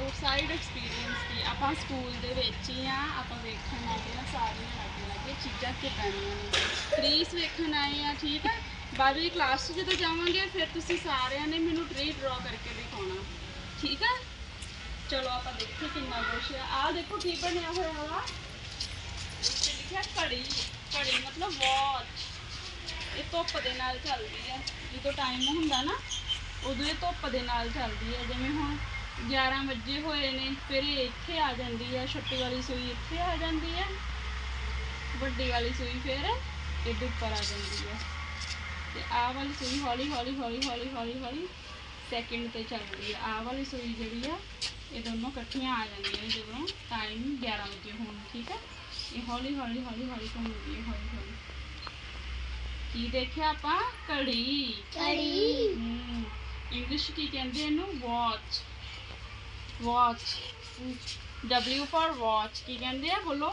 outside experience ਦੀ ਆਪਾਂ school ਦੇ ਵਿੱਚ ਹੀ ਆ ਆਪਾਂ ਵੇਖਣ ਆਏ ਆ ਸਾਰੀਆਂ ਲੱਗੇ ਚੀਜ਼ਾਂ ਕਿੱਦਾਂ ਦੀਆਂ ਨੇ ਟਰੀਸ ਵੇਖਣ ਆਏ ਆ ਠੀਕ ਹੈ ਬਾਅਦ ਵਿੱਚ ਕਲਾਸ 'ਚ ਜਦੋਂ ਜਾਵਾਂਗੇ ਫਿਰ ਤੁਸੀਂ ਸਾਰਿਆਂ ਨੇ ਮੈਨੂੰ ਟਰੀ ਡਰਾ ਕਰਕੇ ਦਿਖਾਉਣਾ ਠੀਕ ਹੈ ਚਲੋ ਆਪਾਂ ਦੇਖੀਏ ਕਿੰਨਾ ਕੁਛ ਆ ਦੇਖੋ ਕੀ ਬਣਿਆ ਹੋਇਆ ਵਾ ਇੱਥੇ ਲਿਖਿਆ ਘੜੀ ਘੜੀ ਮਤਲਬ ਵਾਚ ਇਹ ਧੁੱਪ ਦੇ ਨਾਲ ਚੱਲਦੀ ਆ ਜਦੋਂ ਟਾਈਮ ਹੁੰਦਾ ਨਾ ਉਦੋਂ ਇਹ ਧੁੱਪ ਦੇ ਨਾਲ ਚੱਲਦੀ ਆ ਜਿਵੇਂ ਹੁਣ 11 ਵਜੇ ਹੋਏ ਨੇ ਫਿਰ ਇਹ ਇੱਥੇ ਆ ਜਾਂਦੀ ਆ ਛੋਟੀ ਵਾਲੀ ਸੂਈ ਇੱਥੇ ਆ ਜਾਂਦੀ ਆ ਵੱਡੀ ਵਾਲੀ ਸੂਈ ਫਿਰ ਇਹਦੇ ਉੱਪਰ ਆ ਜਾਂਦੀ ਆ ਤੇ ਆਹ ਵਾਲੀ ਸੂਈ ਹੌਲੀ ਹੌਲੀ ਹੌਲੀ ਹੌਲੀ ਹੌਲੀ ਹੌਲੀ ਸੈਕਿੰਡ ਤੇ ਚੱਲਦੀ ਆ ਆਹ ਵਾਲੀ ਸੂਈ ਜਿਹੜੀ ਆ ਇਹ ਦੋਨੋਂ ਇਕੱਠੀਆਂ ਆ ਜਾਂਦੀਆਂ ਜਦੋਂ ਟਾਈਮ 11 ਵਜੇ ਹੋਣ ਠੀਕ ਹੈ ਇਹ ਹੌਲੀ ਹੌਲੀ ਹੌਲੀ ਹੌਲੀ ਘੁੰਮਦੀ ਹੈ ਹੌਲੀ ਹੌਲੀ ਕੀ ਦੇਖਿਆ ਆਪਾਂ ਘੜੀ ਘੜੀ ਇੰਗਲਿਸ਼ ਕੀ ਕਹਿੰਦੇ ਇਹਨੂੰ watch watch W for watch ਕੀ ਕਹਿੰਦੇ ਆ ਬੋਲੋ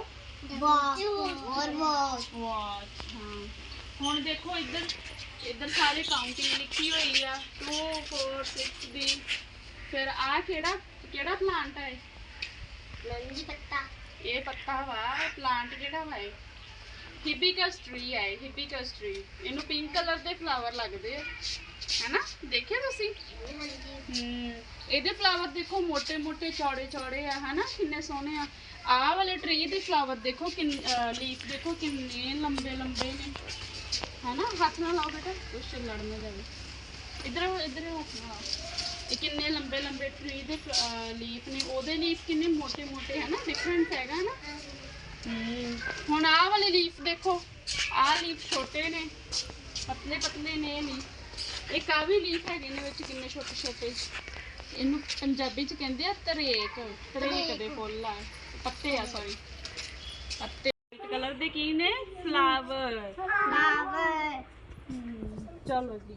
ਵਾਚ ਔਰ ਵਾਚ ਵਾਚ ਹਾਂ ਹੁਣ ਦੇਖੋ ਇੱਧਰ ਸਾਰੇ ਕਾਊਂਟਿੰਗ ਲਿਖੀ ਹੋਈ ਆ 2 4 6 ਦੀ ਫਿਰ ਆ ਕਿਹੜਾ ਪਲਾਂਟ ਹੈ ਨੰਦੀ ਪੱਤਾ ਇਹ ਪੱਤਾ ਵਾ ਪਲਾਂਟ ਜਿਹੜਾ ਵਾ ਹਿਬਿਸਕਸ ਟਰੀ ਹੈ ਹਿਬਿਸਕਸ ਟਰੀ ਇਹਨੂੰ ਪਿੰਕ ਕਲਰ ਦੇ ਫਲਾਵਰ ਲੱਗਦੇ ਆ ਹੈਨਾ ਦੇਖਿਆ ਤੁਸੀਂ ਇਹਦੇ ਫਲਾਵਰ ਦੇਖੋ ਮੋٹے ਮੋٹے ਚੌੜੇ ਚੌੜੇ ਆ ਹੈਨਾ ਕਿੰਨੇ ਸੋਹਣੇ ਆ ਆਹ ਵਾਲੇ ਟਰੀ ਦੇ ਫਲਾਵਰ ਦੇਖੋ ਲੀਫ ਦੇਖੋ ਕਿੰਨੇ ਲੰਬੇ ਲੰਬੇ ਨੇ ਹੈਨਾ ਹੱਥ ਨਾਲ ਲਾਓ ਬੇਟਾ ਕੁਛ ਲੜ ਨਾ ਜਾਵੇ ਇੱਧਰ ਹੱਥ ਨਾਲ ਲਾਓ ਇਹ ਕਿੰਨੇ ਲੰਬੇ ਲੰਬੇ ਟਰੀ ਦੇ ਲੀਫ ਨੇ ਉਹਦੇ ਲੀਫ ਕਿੰਨੇ ਮੋٹے ਮੋٹے ਹੈਨਾ ਡਿਫਰੈਂਟ ਹੈਗਾ ਨਾ ਹੁਣ ਆਹ ਵਾਲੇ ਲੀਫ ਦੇਖੋ ਆਹ ਲੀਫ ਛੋਟੇ ਨੇ ਪਤਲੇ ਪਤਲੇ ਨੇ ਇਹ ਲੀਫ ਇੱਕ ਆ ਵੀ ਲੀਫ ਹੈਗੇ ਨੇ ਵਿੱਚ ਕਿੰਨੇ ਛੋਟੇ ਛੋਟੇ ਇਹਨੂੰ ਪੰਜਾਬੀ ਚ ਕਹਿੰਦੇ ਆ ਤਰੇਕ ਦੇ ਫੁੱਲ ਆ ਪੱਤੇ ਆ ਸੌਰੀ ਪੱਤੇ ਕਲਰ ਦੇ ਕੀ ਨੇ ਫਲਾਵਰ ਫਲਾਵਰ ਚਲੋ ਜੀ